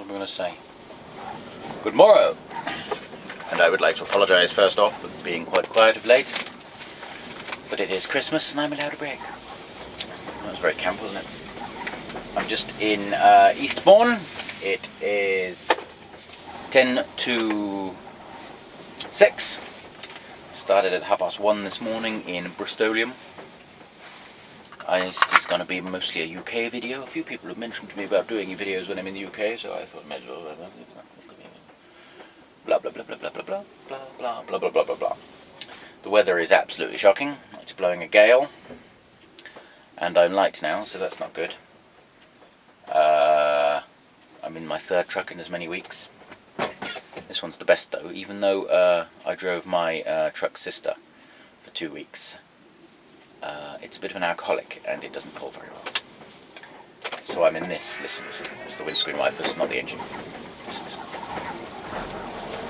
am I going to say? Good morrow! And I would like to apologise first off for being quite quiet of late. But it is Christmas and I'm allowed a break. That was very camp, wasn't it? I'm just in Eastbourne. It is 10 to 6. Started at 1:30 this morning in Bristolium. This is going to be mostly a UK video. A few people have mentioned to me about doing videos when I'm in the UK, so I thought I might as well blah blah blah blah blah blah blah blah blah blah blah blah blah. The weather is absolutely shocking. It's blowing a gale, and I'm light now, so that's not good. I'm in my third truck in as many weeks. This one's the best though, even though I drove my truck's sister for 2 weeks. It's a bit of an alcoholic and it doesn't pull very well. So I'm in this. Listen, it's the windscreen wipers, not the engine. Listen.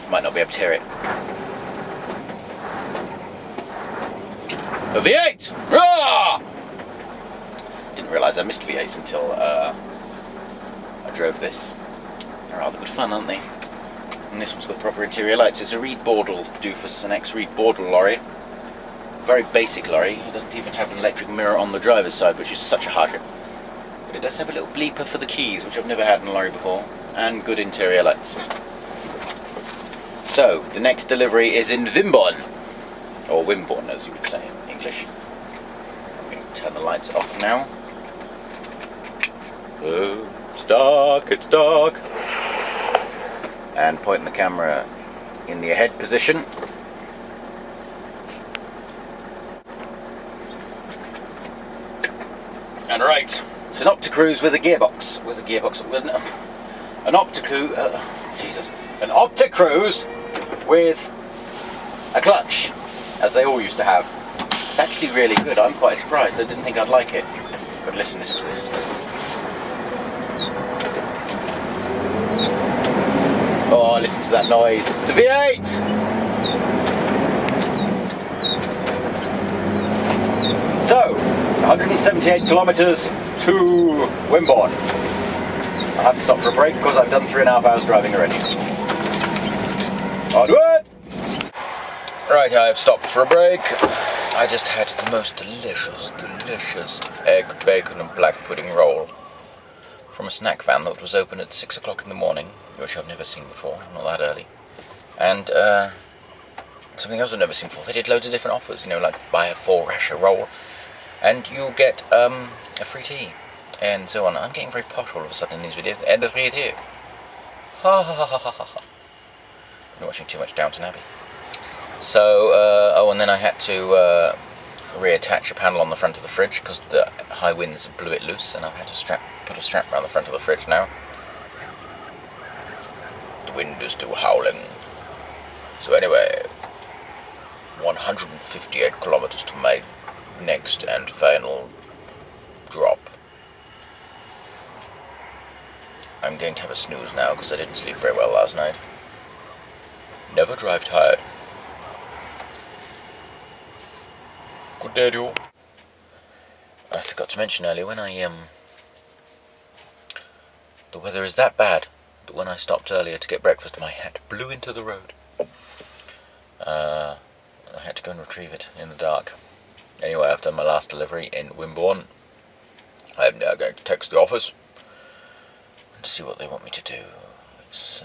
You might not be able to hear it. A V8! Ah! Didn't realise I missed V8s until I drove this. They're rather good fun, aren't they? And this one's got proper interior lights. It's a Reed Bordel doofus, an ex-Reed Bordel lorry. Very basic lorry. It doesn't even have an electric mirror on the driver's side, which is such a hardship. But it does have a little bleeper for the keys, which I've never had in a lorry before, and good interior lights. So, the next delivery is in Wimborne, or Wimborne as you would say in English. I'm going to turn the lights off now. Oh, it's dark. And point the camera in the ahead position. And right, it's an Opticruise with a gearbox. An Opticruise with a clutch, as they all used to have. It's actually really good. I'm quite surprised. I didn't think I'd like it. But listen to this. Listen. Oh, listen to that noise. It's a V8! So, 178 kilometres to Wimborne. I'll have to stop for a break because I've done 3.5 hours driving already. ONWARD! Right, I've stopped for a break. I just had the most delicious egg, bacon and black pudding roll from a snack van that was open at 6 o'clock in the morning, which I've never seen before, not that early. And something else I've never seen before. They did loads of different offers, like buy a 4-rasher roll and you'll get a free tea and so on. I'm getting very posh all of a sudden in these videos. And a free tea. Ha ha ha ha ha ha. Been watching too much Downton Abbey. So, and then I had to reattach a panel on the front of the fridge because the high winds blew it loose, and I've had to put a strap around the front of the fridge now. The wind is still howling. So anyway, 158 kilometers to my next and final drop. I'm going to have a snooze now because I didn't sleep very well last night. Never drive tired. Good day to you all. I forgot to mention earlier when the weather is that bad that when I stopped earlier to get breakfast my hat blew into the road. I had to go and retrieve it in the dark. Anyway, I've done my last delivery in Wimborne. I'm now going to text the office and see what they want me to do. It's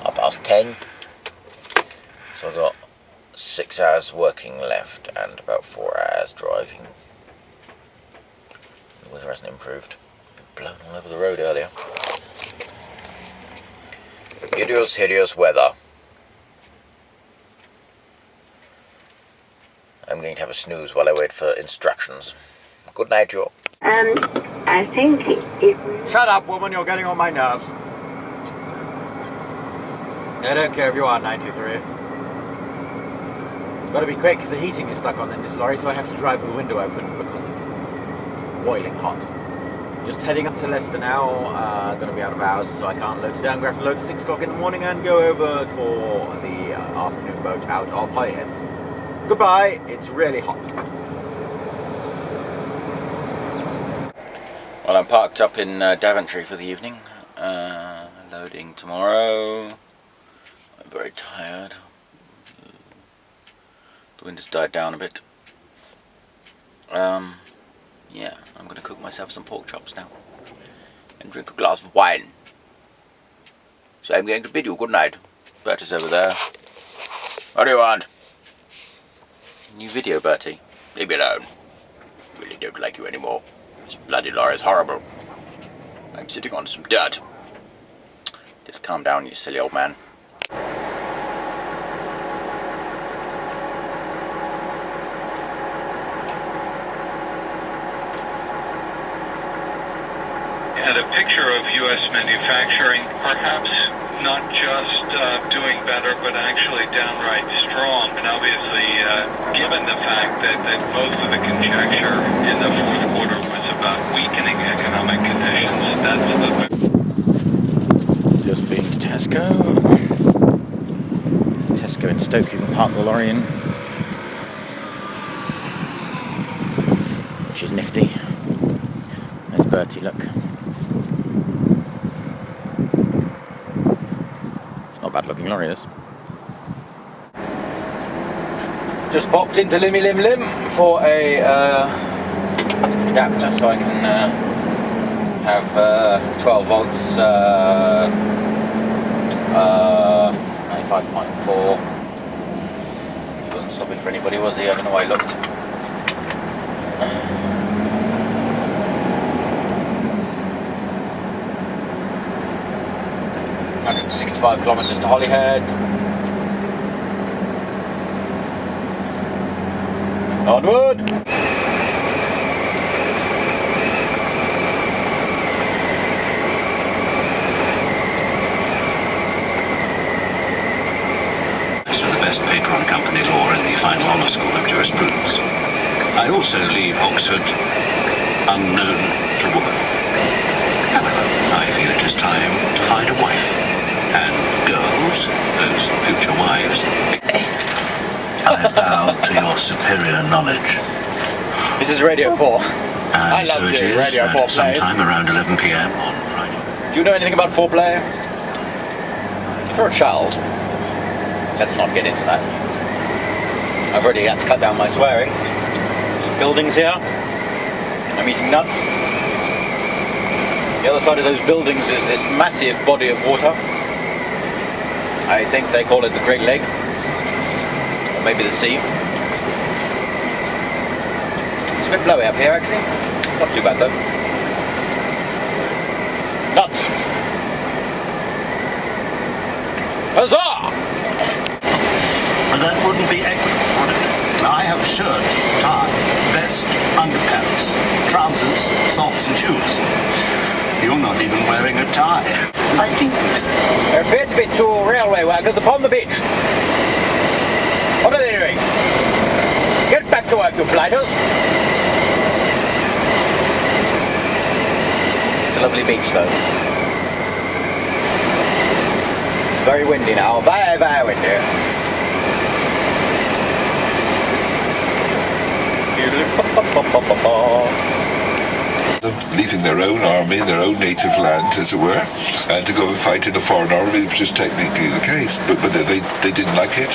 10:30, so I've got 6 hours working left and about 4 hours driving. The weather hasn't improved. Been blown all over the road earlier. Hideous weather. I'm going to have a snooze while I wait for instructions. Good night, you all. I think it... Shut up, woman, you're getting on my nerves. I don't care if you are 93. Gotta be quick, the heating is stuck on in this lorry, so I have to drive with the window open because it's boiling hot. Just heading up to Leicester now, gonna be out of hours, so I can't load it down, grab a load at 6 o'clock in the morning and go over for the afternoon boat out of Highhead. Goodbye, it's really hot. Well, I'm parked up in Daventry for the evening, loading tomorrow. I'm very tired. The wind has died down a bit. Yeah, I'm going to cook myself some pork chops now and drink a glass of wine. So I'm going to bid you good night. Bertie's over there. What do you want? New video, Bertie. Leave me alone. I really don't like you anymore. This bloody lorry is horrible. I'm sitting on some dirt. Just calm down, you silly old man. And a picture of U.S. manufacturing, perhaps not just doing better, but actually downright strong. And obviously, given the fact that most of the conjecture in the fourth quarter was about weakening economic conditions, that's the... Just been to Tesco. Tesco in Stoke, you can park the lorry in. Which is nifty. There's Bertie, look. Bad looking lorry is. Just popped into Limmy Lim Lim for a adapter so I can have 12 volts 95.4. He wasn't stopping for anybody, was he? I don't know why I looked. 165 kilometres to Holyhead. Onward! These are the best paper on company law in the final honour school of jurisprudence. I also leave Oxford unknown to woman. However, I feel it is time to find a wife. And girls, those future wives, I bow to your superior knowledge. This is Radio 4. And I love so it doing is Radio 4 plays. sometime around 11 p.m. on Friday. Do you know anything about foreplay? If you're a child, let's not get into that. I've already had to cut down my swearing. Some buildings here. I'm eating nuts. The other side of those buildings is this massive body of water. I think they call it the Great Lake, or maybe the sea. It's a bit blowy up here actually, not too bad though. Nuts! Huzzah! But that wouldn't be equitable, would it? I have shirt, tie, vest, underpants, trousers, socks and shoes. You're not even wearing a tie. I think there appear to be two railway workers upon the beach. What are they doing? Get back to work, you blighters! It's a lovely beach, though. It's very windy now. Very, very windy. Leaving their own army, their own native land, as it were, and to go and fight in a foreign army, which is technically the case. But they didn't like it,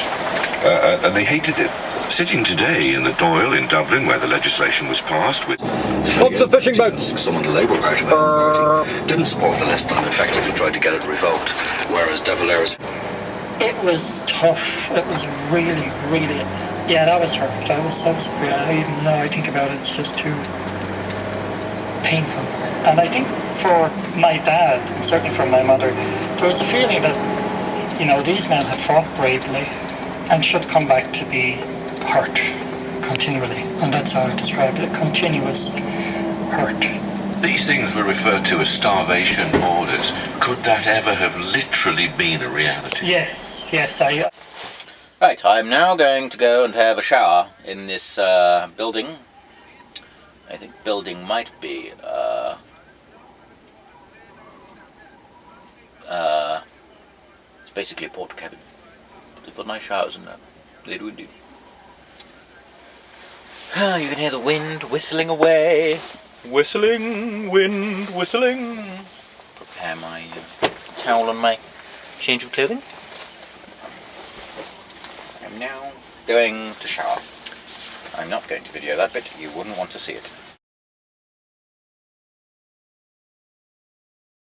and they hated it. sitting today in the Doyle in Dublin, where the legislation was passed with... Lots of fishing boats! Some of the Labour Party didn't support the list and effectively tried to get it revoked, whereas De Valera's... It was tough. It was really, really... Yeah, that was hurt. I was so severe. Even now I think about it, it's just too painful. And I think for my dad, and certainly for my mother, there was a feeling that, you know, these men had fought bravely and should come back to be hurt continually. And that's how I described it, continuous hurt. These things were referred to as starvation orders. Could that ever have literally been a reality? Yes, Right, I'm now going to go and have a shower in this building. I think building might be it's basically a porter cabin. They've got nice showers in there. They do indeed. You can hear the wind whistling away. Whistling, wind, whistling. Prepare my towel and my change of clothing. I'm now going to shower. I'm not going to video that bit, you wouldn't want to see it.